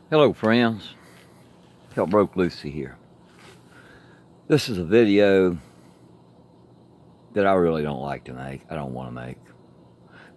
Hello friends, Hell Broke Lucy here. This is a video that I really don't like to make, I don't want to make,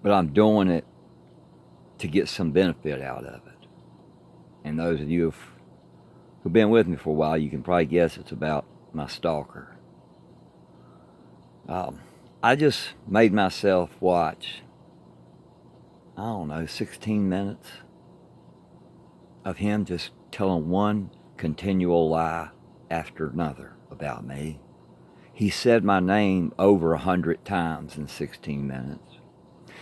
but I'm doing it to get some benefit out of it. And those of you who've been with me for a while, you can probably guess it's about my stalker. I just made myself watch, 16 minutes of him just telling one continual lie after another about me. He said my name over 100 times in 16 minutes.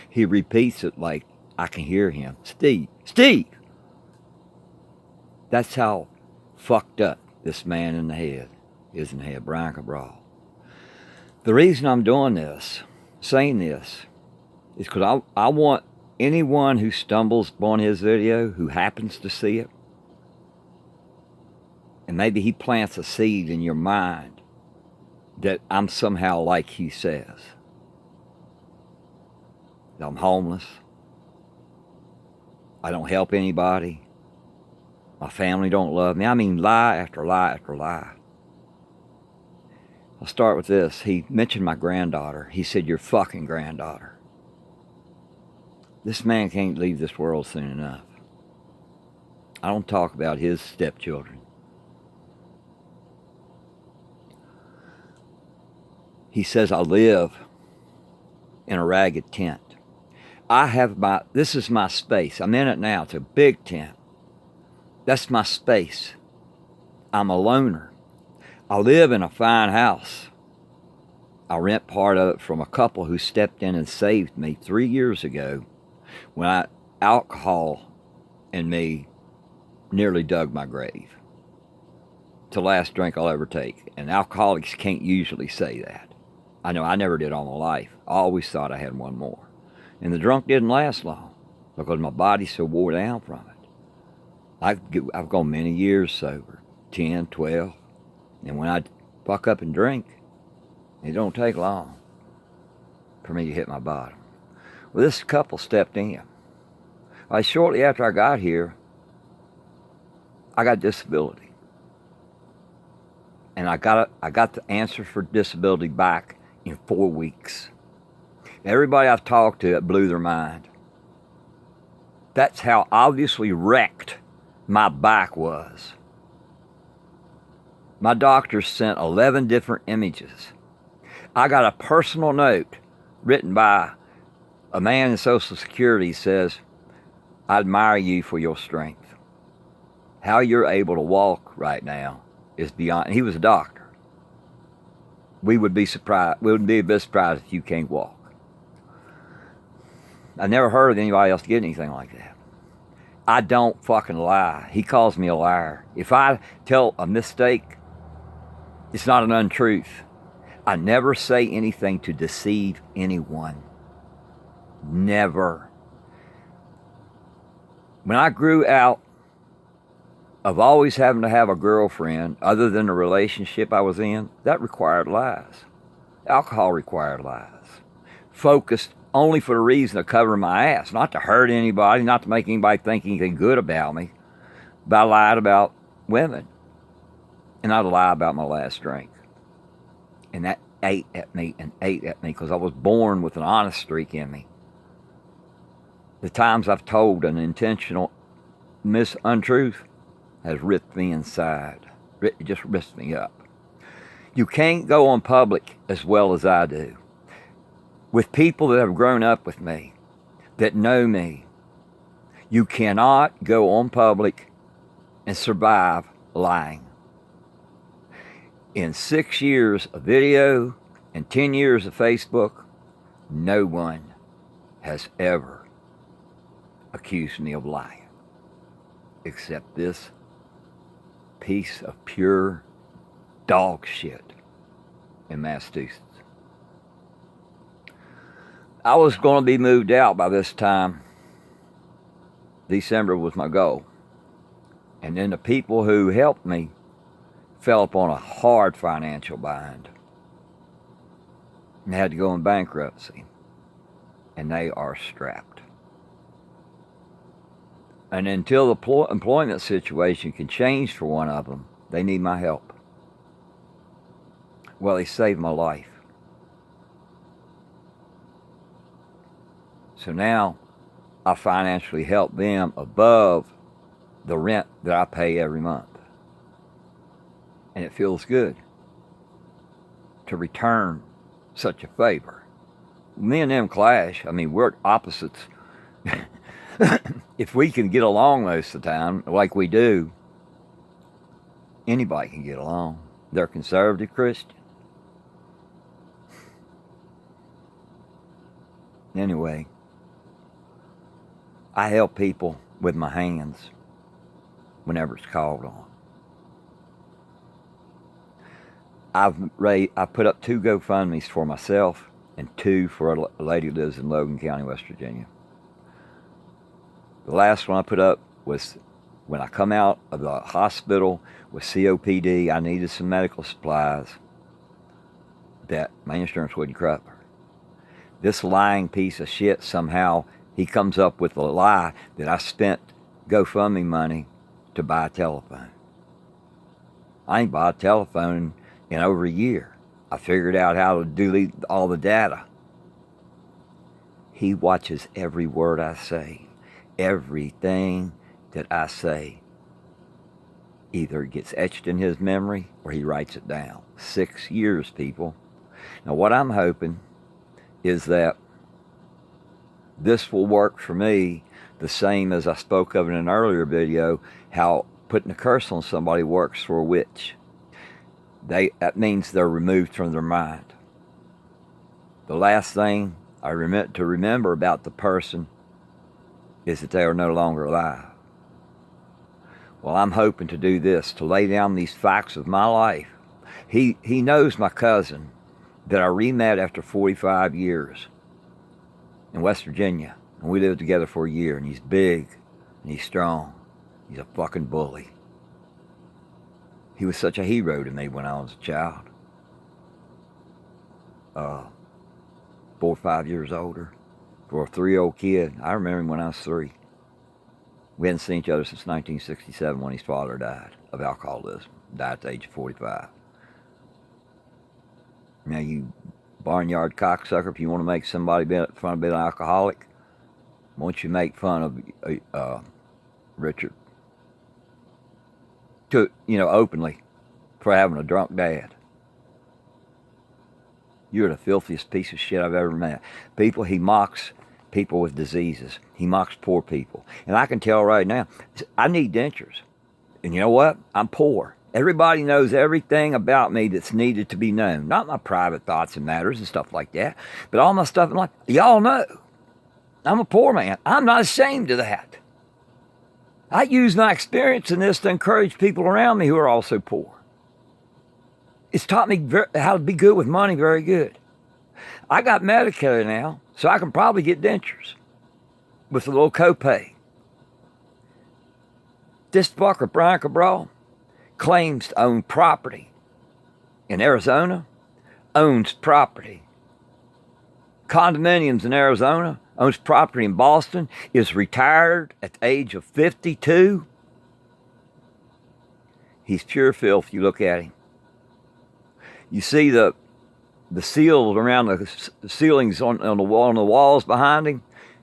He repeats it like I can hear him. Steve, Steve! That's how fucked up this man in the head is in the head, Brian Cabral. The reason I'm doing this, saying this, is because I want anyone who stumbles upon his video, who happens to see it, and maybe he plants a seed in your mind that I'm somehow like he says. That I'm homeless. I don't help anybody. My family don't love me. I mean, lie after lie after lie. I'll start with this. He mentioned my granddaughter. He said, your fucking granddaughter. This man can't leave this world soon enough. I don't talk about his stepchildren. He says I live in a ragged tent. This is my space. I'm in it now. It's a big tent. That's my space. I'm a loner. I live in a fine house. I rent part of it from a couple who stepped in and saved me 3 years ago when alcohol and me nearly dug my grave. It's the last drink I'll ever take. And alcoholics can't usually say that. I know I never did all my life. I always thought I had one more. And the drunk didn't last long because my body's so wore down from it. I've gone many years sober, 10, 12. And when I fuck up and drink, it don't take long for me to hit my bottom. Well, this couple stepped in. Shortly after I got here, I got disability. And I got the answer for disability back in 4 weeks. Everybody I've talked to, it blew their mind. That's how obviously wrecked my back was. My doctor sent 11 different images. I got a personal note written by a man in Social Security says, I admire you for your strength. How you're able to walk right now is beyond. And he was a doctor. We would be surprised. We would be a bit surprised if you can't walk. I never heard of anybody else get anything like that. I don't fucking lie. He calls me a liar. If I tell a mistake, it's not an untruth. I never say anything to deceive anyone. Never. When I grew out of always having to have a girlfriend other than the relationship I was in, that required lies. Alcohol required lies. Focused only for the reason of covering my ass, not to hurt anybody, not to make anybody think anything good about me. But I lied about women. And I'd lie about my last drink. And that ate at me because I was born with an honest streak in me. The times I've told an intentional untruth has ripped me inside. It just ripped me up. You can't go on public as well as I do. With people that have grown up with me, that know me, you cannot go on public and survive lying. In 6 years of video and 10 years of Facebook, no one has ever accused me of lying, except this piece of pure dog shit in Massachusetts. I was going to be moved out by this time. December was my goal. And then the people who helped me fell upon a hard financial bind and had to go in bankruptcy. And they are strapped. And until the employment situation can change for one of them, they need my help. Well, he saved my life. So now I financially help them above the rent that I pay every month. And it feels good to return such a favor. Me and them clash. I mean, we're opposites. If we can get along most of the time, like we do, anybody can get along. They're conservative Christian. Anyway, I help people with my hands whenever it's called on. I put up 2 GoFundMes for myself and 2 for a lady who lives in Logan County, West Virginia. The last one I put up was when I come out of the hospital with COPD. I needed some medical supplies that my insurance wouldn't cover. This lying piece of shit, somehow he comes up with a lie that I spent GoFundMe money to buy a telephone. I ain't bought a telephone in over a year. I figured out how to delete all the data. He watches every word I say. Everything that I say either gets etched in his memory or he writes it down. 6 years, people. Now, what I'm hoping is that this will work for me the same as I spoke of in an earlier video, how putting a curse on somebody works for a witch. That means they're removed from their mind. The last thing I remember about the person is that they are no longer alive. Well, I'm hoping to do this, to lay down these facts of my life. He knows my cousin that I re-met after 45 years in West Virginia. And we lived together for a year, and he's big, and he's strong. He's a fucking bully. He was such a hero to me when I was a child. 4 or 5 years older. For a 3-year-old kid, I remember him when I was 3. We hadn't seen each other since 1967 when his father died of alcoholism. Died at the age of 45. Now, you barnyard cocksucker, if you want to make somebody fun of being an alcoholic, why don't you make fun of Richard? Openly for having a drunk dad. You're the filthiest piece of shit I've ever met. He mocks people with diseases. He mocks poor people. And I can tell right now, I need dentures. And you know what? I'm poor. Everybody knows everything about me that's needed to be known. Not my private thoughts and matters and stuff like that, but all my stuff in life. Y'all know. I'm a poor man. I'm not ashamed of that. I use my experience in this to encourage people around me who are also poor. It's taught me how to be good with money very good. I got Medicare now, so I can probably get dentures with a little copay. This fucker, Brian Cabral, claims to own property in Arizona, owns property. Condominiums in Arizona, owns property in Boston, is retired at the age of 52. He's pure filth, you look at him. You see the seals around the ceilings on the walls behind him?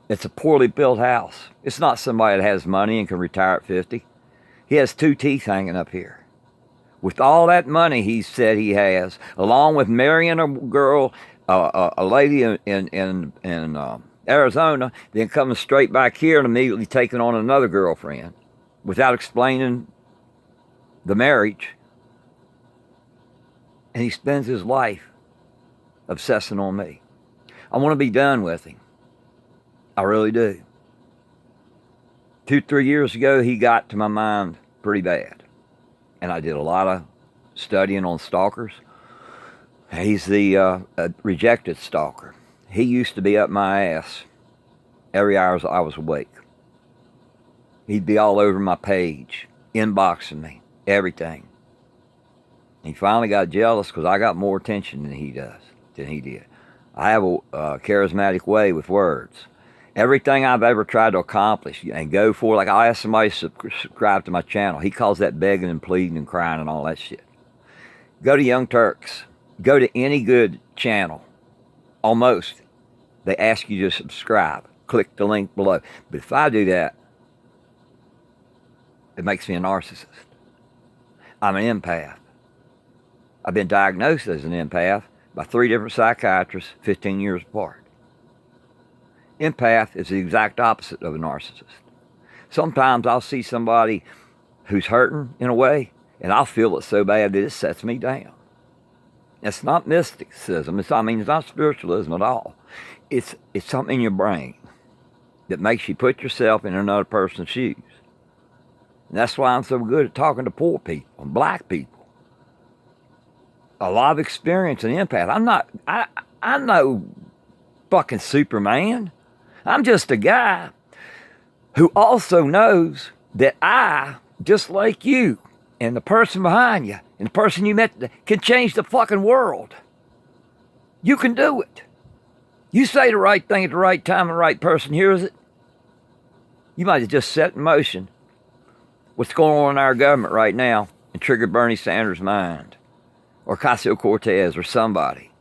It's a poorly built house. It's not somebody that has money and can retire at 50. He has 2 teeth hanging up here. With all that money he said he has, along with marrying a girl, a lady in Arizona, then coming straight back here and immediately taking on another girlfriend without explaining the marriage. And he spends his life obsessing on me. I want to be done with him. I really do. 2-3 years ago, he got to my mind pretty bad. And I did a lot of studying on stalkers. He's the rejected stalker. He used to be up my ass every hour I was awake. He'd be all over my page, inboxing me, everything. He finally got jealous because I got more attention than he did. I have a charismatic way with words. Everything I've ever tried to accomplish and go for, like I'll ask somebody to subscribe to my channel. He calls that begging and pleading and crying and all that shit. Go to Young Turks. Go to any good channel. Almost. They ask you to subscribe. Click the link below. But if I do that, it makes me a narcissist. I'm an empath. I've been diagnosed as an empath by 3 different psychiatrists, 15 years apart. Empath is the exact opposite of a narcissist. Sometimes I'll see somebody who's hurting in a way, and I'll feel it so bad that it sets me down. It's not mysticism. It's not spiritualism at all. It's something in your brain that makes you put yourself in another person's shoes. And that's why I'm so good at talking to poor people and black people. A lot of experience in empath. I'm no fucking Superman. I'm just a guy who also knows that I, just like you, and the person behind you, and the person you met, can change the fucking world. You can do it. You say the right thing at the right time, and the right person hears it. You might have just set in motion what's going on in our government right now and triggered Bernie Sanders' mind, or Ocasio-Cortez, or somebody.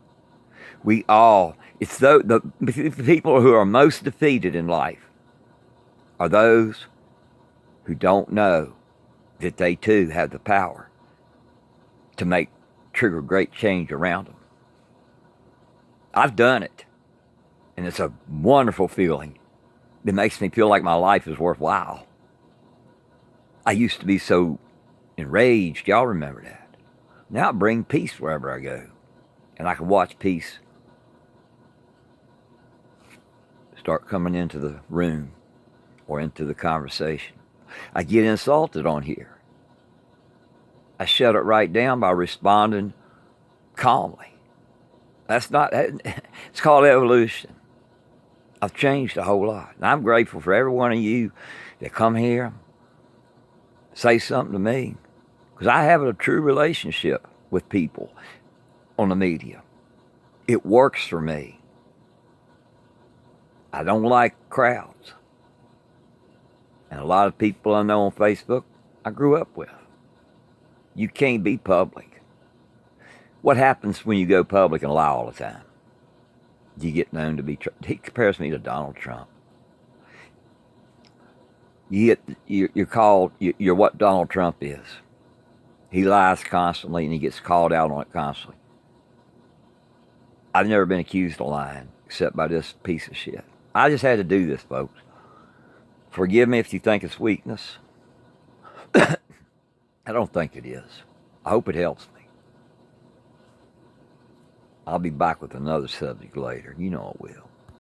We all, it's the people who are most defeated in life are those who don't know that they too have the power to trigger great change around them. I've done it, and it's a wonderful feeling. It makes me feel like my life is worthwhile. I used to be so enraged. Y'all remember that. Now I bring peace wherever I go, and I can watch peace start coming into the room or into the conversation. I get insulted on here. I shut it right down by responding calmly. It's called evolution. I've changed a whole lot. And I'm grateful for every one of you that come here, say something to me, because I have a true relationship with people on the media. It works for me. I don't like crowds. And a lot of people I know on Facebook, I grew up with. You can't be public. What happens when you go public and lie all the time? You get known to be... He compares me to Donald Trump. You're called... You're what Donald Trump is. He lies constantly and he gets called out on it constantly. I've never been accused of lying except by this piece of shit. I just had to do this, folks. Forgive me if you think it's weakness. I don't think it is. I hope it helps me. I'll be back with another subject later. You know I will.